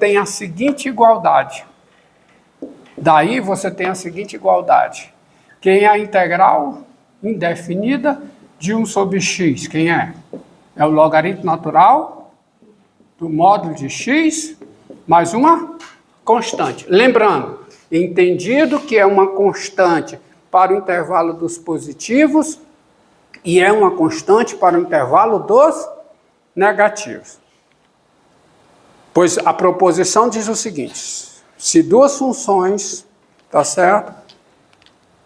tem a seguinte igualdade. Daí você tem a seguinte igualdade. Quem é a integral indefinida de 1 sobre x? Quem é? É o logaritmo natural do módulo de x mais uma constante. Lembrando, entendido que é uma constante para o intervalo dos positivos e é uma constante para o intervalo dos negativos. Pois a proposição diz o seguinte: se duas funções, tá certo?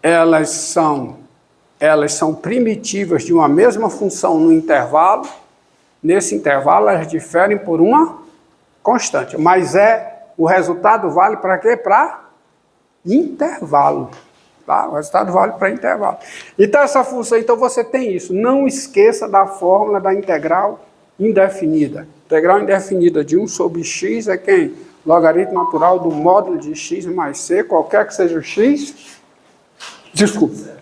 Elas são primitivas de uma mesma função no intervalo, nesse intervalo elas diferem por uma constante, mas o resultado vale para quê? Para intervalo. Tá? O resultado vale para intervalo. Então essa função, então você tem isso. Não esqueça da fórmula da integral indefinida. Integral indefinida de 1 sobre x é quem? Logaritmo natural do módulo de x mais c, qualquer que seja o x. Desculpa.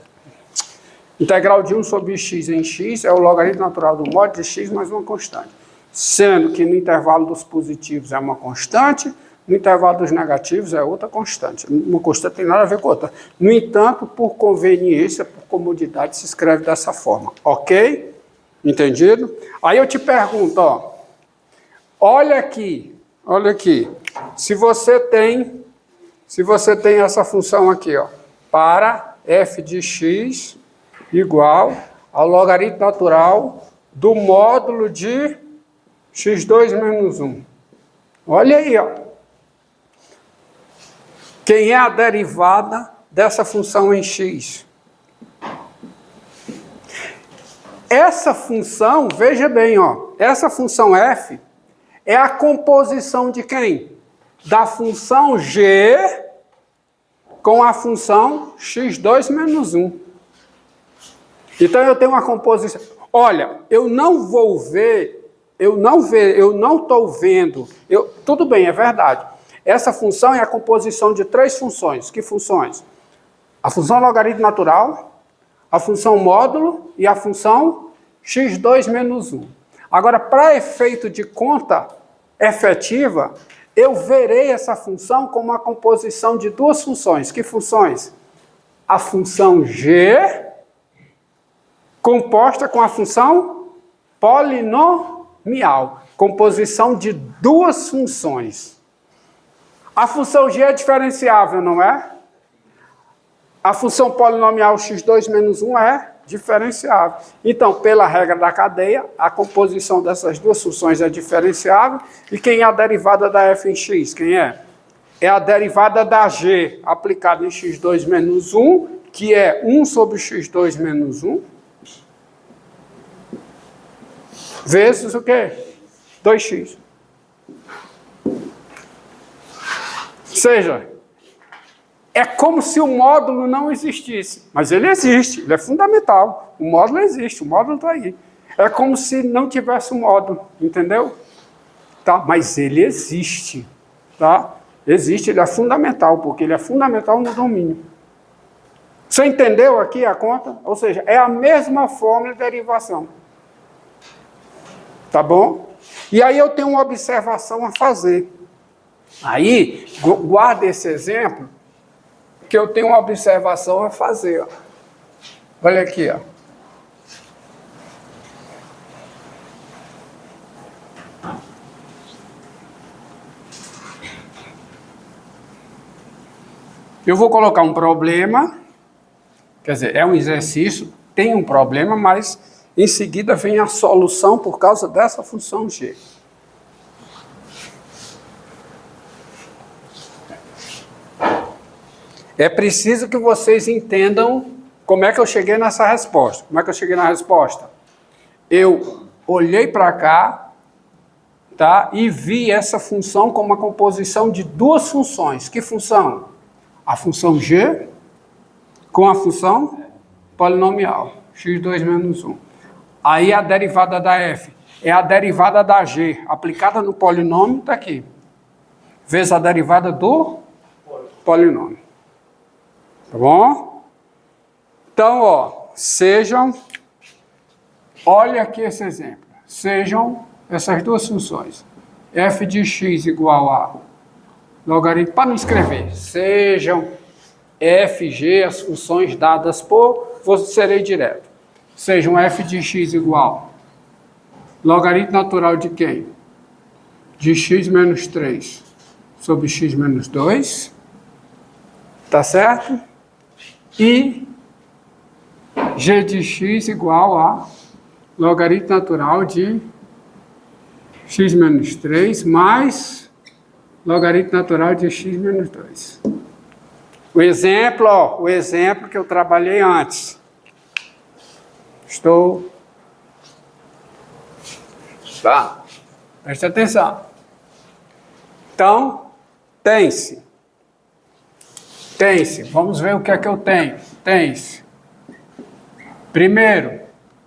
Integral de 1 sobre x em x é o logaritmo natural do módulo de x mais uma constante. Sendo que no intervalo dos positivos é uma constante, no intervalo dos negativos é outra constante. Uma constante tem nada a ver com outra. No entanto, por conveniência, por comodidade, se escreve dessa forma. Ok? Entendido? Aí eu te pergunto, ó. Olha aqui. Se você tem essa função aqui, ó, para f de x igual ao logaritmo natural do módulo de x2 menos 1. Olha aí, ó. Quem é a derivada dessa função em x? Essa função, veja bem, ó, essa função f é a composição de quem? Da função g com a função x2 menos 1. Então eu tenho uma composição. Olha, eu não estou vendo. Tudo bem, é verdade. Essa função é a composição de três funções. Que funções? A função logaritmo natural, a função módulo e a função x2 menos 1. Agora, para efeito de conta efetiva, eu verei essa função como a composição de duas funções. Que funções? A função g composta com a função polinomial. Composição de duas funções. A função g é diferenciável, não é? A função polinomial x2 menos 1 é diferenciável. Então, pela regra da cadeia, a composição dessas duas funções é diferenciável. E quem é a derivada da f em x? Quem é? É a derivada da g aplicada em x2 menos 1, que é 1 sobre x2 menos 1, vezes o quê? 2x. Ou seja, é como se o módulo não existisse. Mas ele existe, ele é fundamental. O módulo existe, o módulo está aí. É como se não tivesse um módulo, entendeu? Tá? Mas ele existe. Tá? Existe, ele é fundamental, porque ele é fundamental no domínio. Você entendeu aqui a conta? Ou seja, é a mesma fórmula de derivação. Tá bom? E aí eu tenho uma observação a fazer. Aí, guarda esse exemplo, que eu tenho uma observação a fazer. Ó. Olha aqui, ó. Eu vou colocar um problema, quer dizer, é um exercício, tem um problema, mas em seguida vem a solução por causa dessa função g. É preciso que vocês entendam como é que eu cheguei nessa resposta. Como é que eu cheguei na resposta? Eu olhei para cá, tá, e vi essa função como uma composição de duas funções. Que função? A função g com a função polinomial, x2 menos 1. Aí a derivada da f é a derivada da g aplicada no polinômio, está aqui, vezes a derivada do polinômio. Tá bom? Então, ó, olha aqui esse exemplo, sejam essas duas funções, f de x igual a logaritmo, para não escrever, sejam f, g, as funções dadas por, vou serei direto. Sejam f de x igual logaritmo natural de quem? De x menos 3 sobre x menos 2, tá certo? E g de x igual a logaritmo natural de x menos 3 mais logaritmo natural de x menos 2. O exemplo que eu trabalhei antes. Tá? Preste atenção. Então, tem-se. Vamos ver o que é que eu tenho. Tem-se. Primeiro,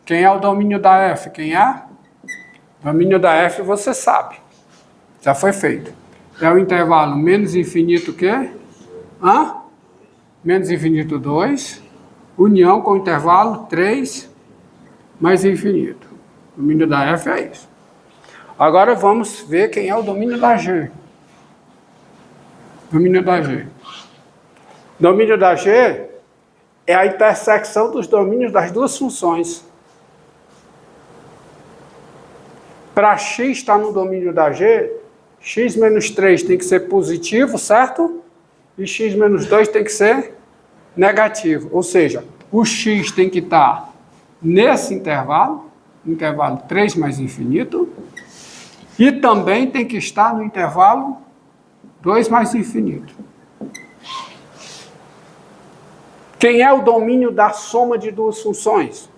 quem é o domínio da f? Quem é? Domínio da f você sabe. Já foi feito. É o intervalo menos infinito o quê? Menos infinito 2. União com o intervalo 3 mais infinito. O domínio da f é isso. Agora vamos ver quem é o domínio da g. Domínio da g. Domínio da g é a intersecção dos domínios das duas funções. Para x estar no domínio da g, x menos 3 tem que ser positivo, certo? E x menos 2 tem que ser negativo. Ou seja, o x tem que estar nesse intervalo 3 mais infinito, e também tem que estar no intervalo 2 mais infinito. Quem é o domínio da soma de duas funções?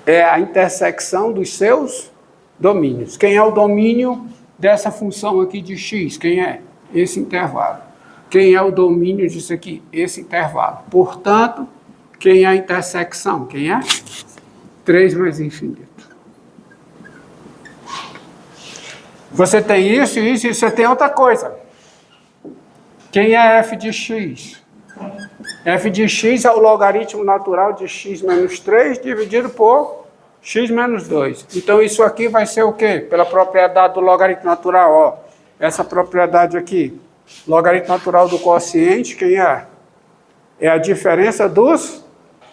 É a intersecção dos seus domínios. Quem é o domínio dessa função aqui de x? Quem é? Esse intervalo. Quem é o domínio disso aqui? Esse intervalo. Portanto, quem é a intersecção? Quem é? 3 mais infinito. Você tem isso, e você tem outra coisa. Quem é f de x? F de x é o logaritmo natural de x menos 3 dividido por x menos 2. Então, isso aqui vai ser o quê? Pela propriedade do logaritmo natural, ó. Essa propriedade aqui. Logaritmo natural do quociente, quem é? É a diferença dos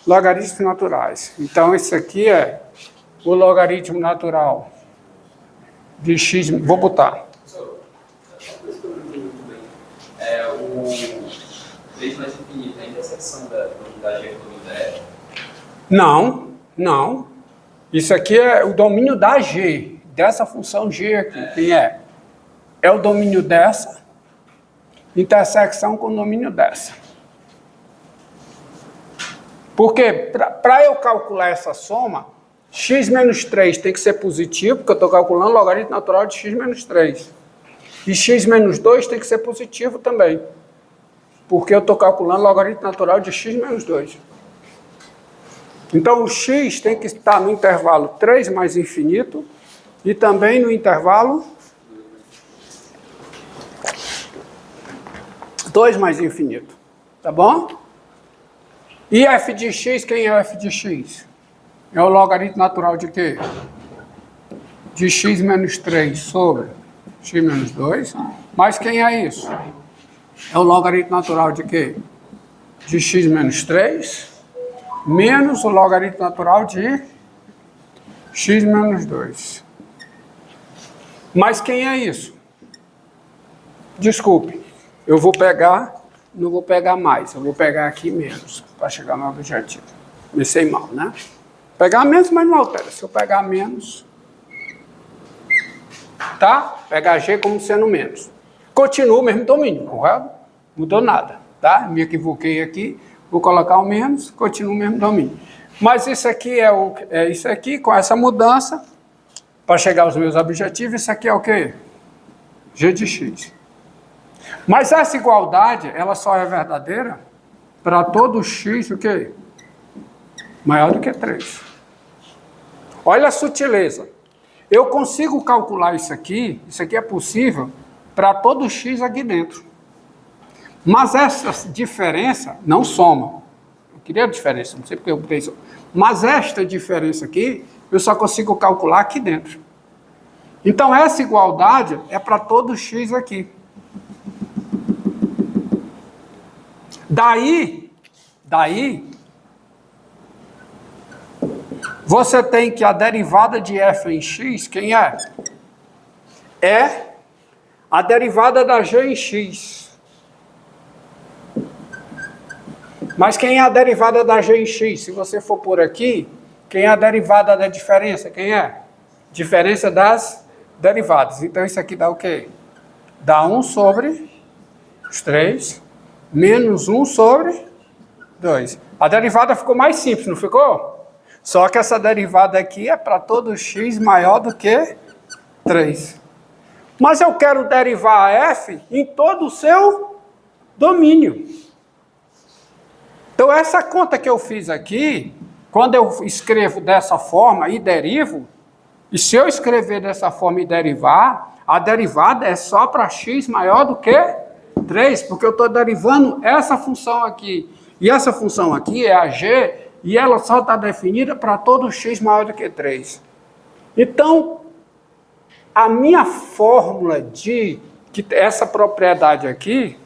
logaritmos naturais. Então, isso aqui é o logaritmo natural de x... Vou botar. É o 3 mais infinito, a interseção da G com o F? Não. Isso aqui é o domínio da G, dessa função G aqui. Quem é? É o domínio dessa, intersecção com o domínio dessa. Porque para eu calcular essa soma, x menos 3 tem que ser positivo, porque eu estou calculando o logaritmo natural de x menos 3. E x menos 2 tem que ser positivo também, porque eu estou calculando o logaritmo natural de x menos 2. Então, o x tem que estar no intervalo 3 mais infinito e também no intervalo 2 mais infinito. Tá bom? E f de x, quem é o f de x? É o logaritmo natural de quê? De x menos 3 sobre x menos 2. Mas quem é isso? É o logaritmo natural de quê? De x menos 3 menos o logaritmo natural de x menos 2. Mas quem é isso? Desculpe, eu vou pegar, não vou pegar mais, eu vou pegar aqui menos, para chegar no objetivo. Comecei mal, né? Pegar menos, mas não altera. Se eu pegar menos, tá? Pegar G como sendo menos. Continua o mesmo domínio, correto? Mudou nada, tá? Me equivoquei aqui, vou colocar o menos, continua o mesmo domínio. Mas isso aqui é isso aqui, com essa mudança, para chegar aos meus objetivos, isso aqui é o quê? G de x. Mas essa igualdade, ela só é verdadeira para todo x, o quê? Maior do que 3. Olha a sutileza. Eu consigo calcular isso aqui é possível para todo x aqui dentro. Mas essa diferença não soma. Eu queria a diferença, não sei porque eu botei isso. Mas esta diferença aqui, eu só consigo calcular aqui dentro. Então, essa igualdade é para todo x aqui. Daí, você tem que a derivada de f em x, quem é? É a derivada da g em x. Mas quem é a derivada da g em x? Se você for por aqui, quem é a derivada da diferença? Quem é? Diferença das derivadas. Então, isso aqui dá o quê? Dá 1 sobre os 3, menos 1 sobre 2. A derivada ficou mais simples, não ficou? Só que essa derivada aqui é para todo x maior do que 3. Mas eu quero derivar a f em todo o seu domínio. Então, essa conta que eu fiz aqui, quando eu escrevo dessa forma e derivo, e se eu escrever dessa forma e derivar, a derivada é só para x maior do que 3, porque eu estou derivando essa função aqui. E essa função aqui é a g, e ela só está definida para todo x maior do que 3. Então, a minha fórmula de que essa propriedade aqui,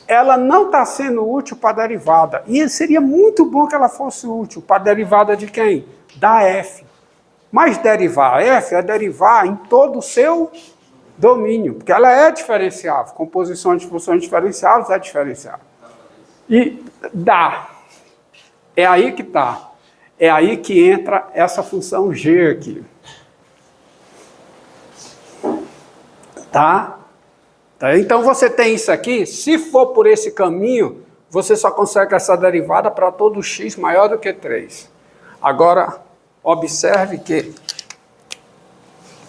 ela não está sendo útil para a derivada. E seria muito bom que ela fosse útil para a derivada de quem? Da f. Mas derivar a f é derivar em todo o seu domínio, porque ela é diferenciável. Composição de funções diferenciáveis é diferenciável. E dá. É aí que está. É aí que entra essa função g aqui. Tá? Então, você tem isso aqui, se for por esse caminho, você só consegue essa derivada para todo x maior do que 3. Agora, observe que,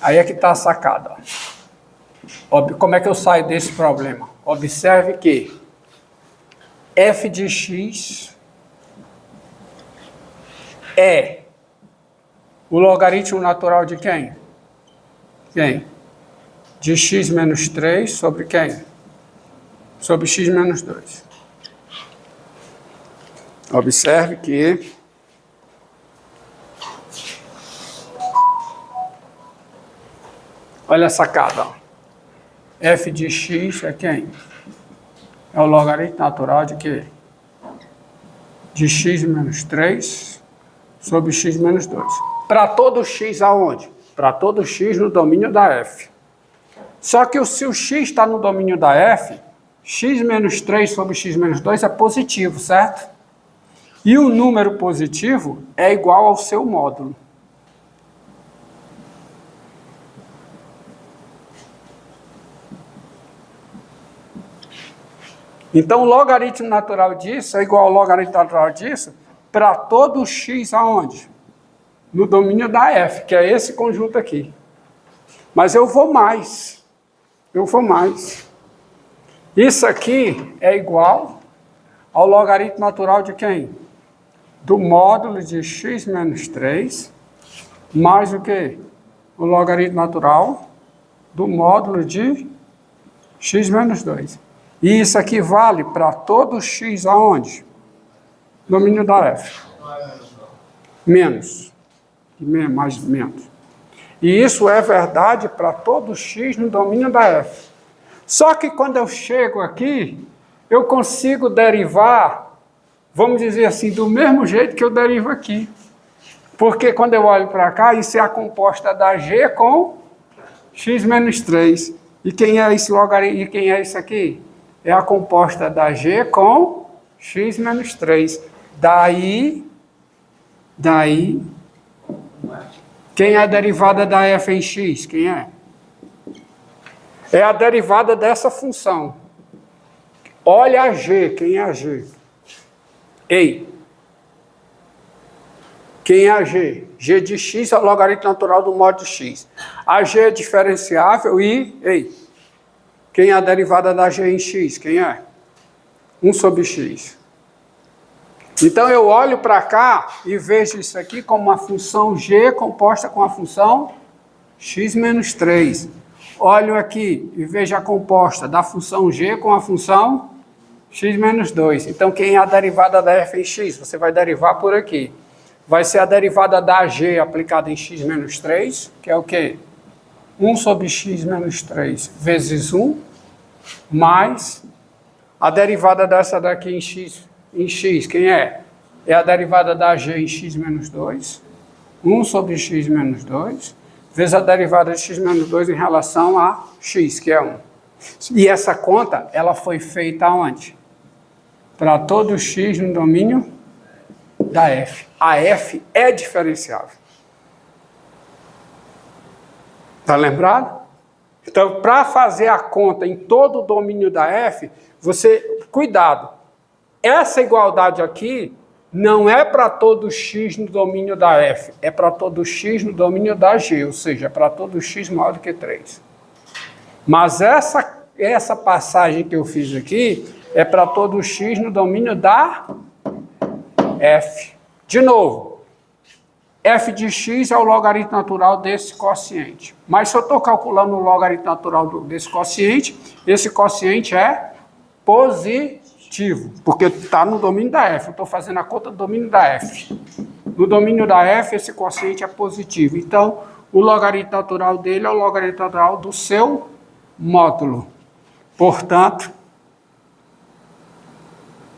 aí é que está a sacada. Como é que eu saio desse problema? Observe que f de x é o logaritmo natural de quem? Quem? De x menos 3 sobre quem? Sobre x menos 2. Observe que olha a sacada. Ó. F de x é quem? É o logaritmo natural de quê? De x menos 3 sobre x menos 2. Para todo x aonde? Para todo x no domínio da f. Só que se o x está no domínio da f, x menos 3 sobre x menos 2 é positivo, certo? E o número positivo é igual ao seu módulo. Então, o logaritmo natural disso é igual ao logaritmo natural disso para todo x aonde? No domínio da f, que é esse conjunto aqui. Mas eu vou mais. Isso aqui é igual ao logaritmo natural de quem? Do módulo de x menos 3, mais o quê? O logaritmo natural do módulo de x menos 2. E isso aqui vale para todo x aonde? Domínio da f. Menos. Mais menos. E isso é verdade para todo x no domínio da f. Só que quando eu chego aqui, eu consigo derivar, vamos dizer assim, do mesmo jeito que eu derivo aqui. Porque quando eu olho para cá, isso é a composta da g com x menos 3. E quem é esse logaritmo? E quem é isso aqui? É a composta da g com x menos 3. Daí, quem é a derivada da f em x? Quem é? É a derivada dessa função. Olha a g. Quem é a g? Ei. Quem é a g? G de x é o logaritmo natural do módulo de x. A g é diferenciável e... Ei. Quem é a derivada da g em x? Quem é? 1 sobre x. Então, eu olho para cá e vejo isso aqui como uma função g composta com a função x menos 3. Olho aqui e vejo a composta da função g com a função x menos 2. Então, quem é a derivada da f em x? Você vai derivar por aqui. vai ser a derivada da AG aplicada em x menos 3, que é o quê? 1 sobre x menos 3 vezes 1, mais a derivada dessa daqui em x, quem é? É a derivada da AG em x menos 2, 1 sobre x menos 2, vezes a derivada de x menos 2 em relação a x, que é 1. E essa conta, ela foi feita onde? Para todo x no domínio da f. A f é diferenciável. Está lembrado? Então, para fazer a conta em todo o domínio da f, cuidado, essa igualdade aqui não é para todo x no domínio da f, é para todo x no domínio da g, ou seja, para todo x maior do que 3. Mas essa passagem que eu fiz aqui é para todo x no domínio da f. De novo, f de x é o logaritmo natural desse quociente. Mas se eu estou calculando o logaritmo natural desse quociente, esse quociente é positivo, porque está no domínio da f. Eu estou fazendo a conta do domínio da f. No domínio da f, esse quociente é positivo. Então, o logaritmo natural dele é o logaritmo natural do seu módulo. Portanto,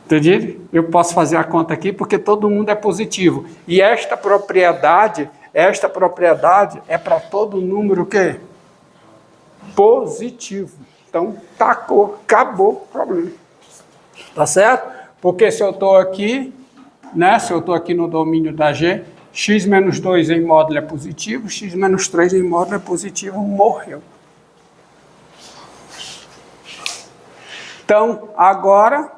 entendido? Eu posso fazer a conta aqui porque todo mundo é positivo. E esta propriedade é para todo número que positivo. Então, acabou o problema. Tá certo? Porque se eu estou aqui, né? Se eu estou aqui no domínio da G, x menos 2 em módulo é positivo, x menos 3 em módulo é positivo, morreu. Então, agora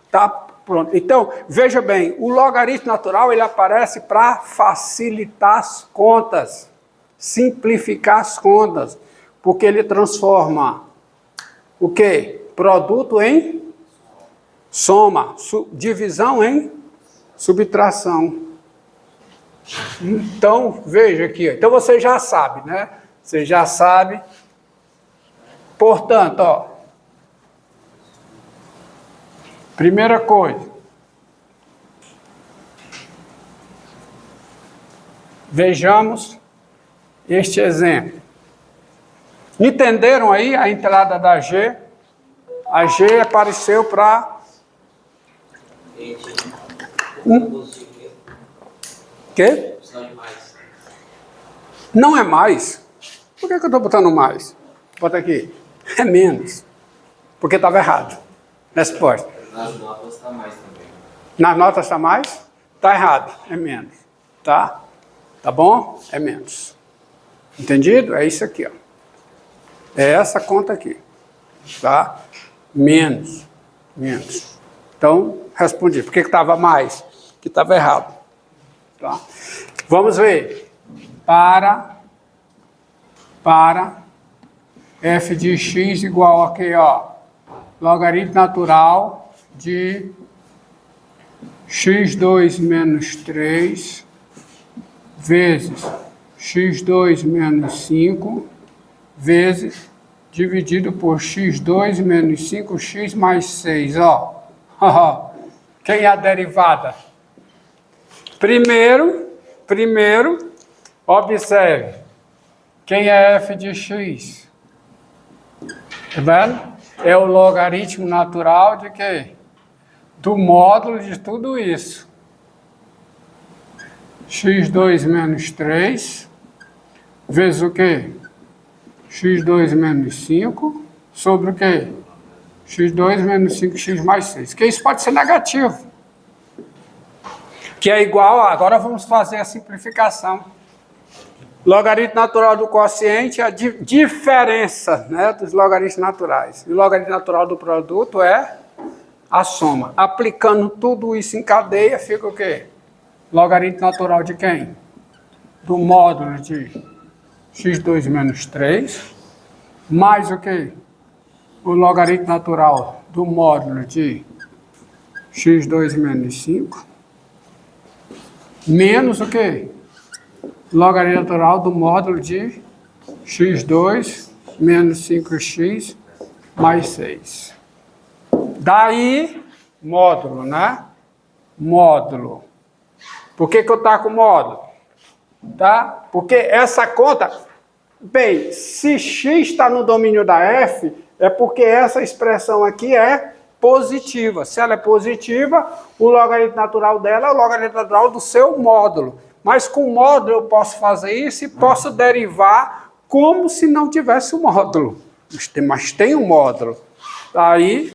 está pronto. Então, veja bem, o logaritmo natural ele aparece para facilitar as contas, simplificar as contas, porque ele transforma o quê? Produto em soma, divisão em subtração. Então, veja aqui. Então, você já sabe, né? Você já sabe. Portanto, ó, primeira coisa, vejamos este exemplo. Entenderam aí a entrada da G? A G apareceu para... Quê? Não é mais. Por que eu estou botando mais? Bota aqui. É menos. Porque estava errado. Resposta. Nas notas está mais também. Nas notas está mais? Está errado. É menos. Tá? Tá bom? É menos. Entendido? É isso aqui, ó. É essa conta aqui. Tá? Menos. Menos. Então, respondi. Por que estava mais? Que estava errado. Tá? Vamos ver. Para f de x igual a aqui, ó. Logaritmo natural de x2 menos 3 vezes x2 menos 5 vezes dividido por x2 menos 5x mais 6, ó. Quem é a derivada? Primeiro, observe. Quem é f de x? Tá vendo? É o logaritmo natural de quê? Do módulo de tudo isso. x2 menos 3 vezes o quê? x2 menos 5 sobre o quê? x2 menos 5x mais 6. Que isso pode ser negativo. Que é igual a... Agora vamos fazer a simplificação. Logaritmo natural do quociente é a diferença, né, dos logaritmos naturais. E o logaritmo natural do produto é a soma. Aplicando tudo isso em cadeia, fica o quê? Logaritmo natural de quem? Do módulo de x2 menos 3, mais o quê? O logaritmo natural do módulo de x2 menos 5, menos o quê? Logaritmo natural do módulo de x2 menos 5x mais 6. Daí, módulo, né? Módulo Por que eu taco módulo? Tá? Porque essa conta... Bem, se x está no domínio da f, é porque essa expressão aqui é positiva. Se ela é positiva, o logaritmo natural dela é o logaritmo natural do seu módulo. Mas com módulo eu posso fazer isso e posso derivar como se não tivesse o módulo. Mas tem um módulo. Aí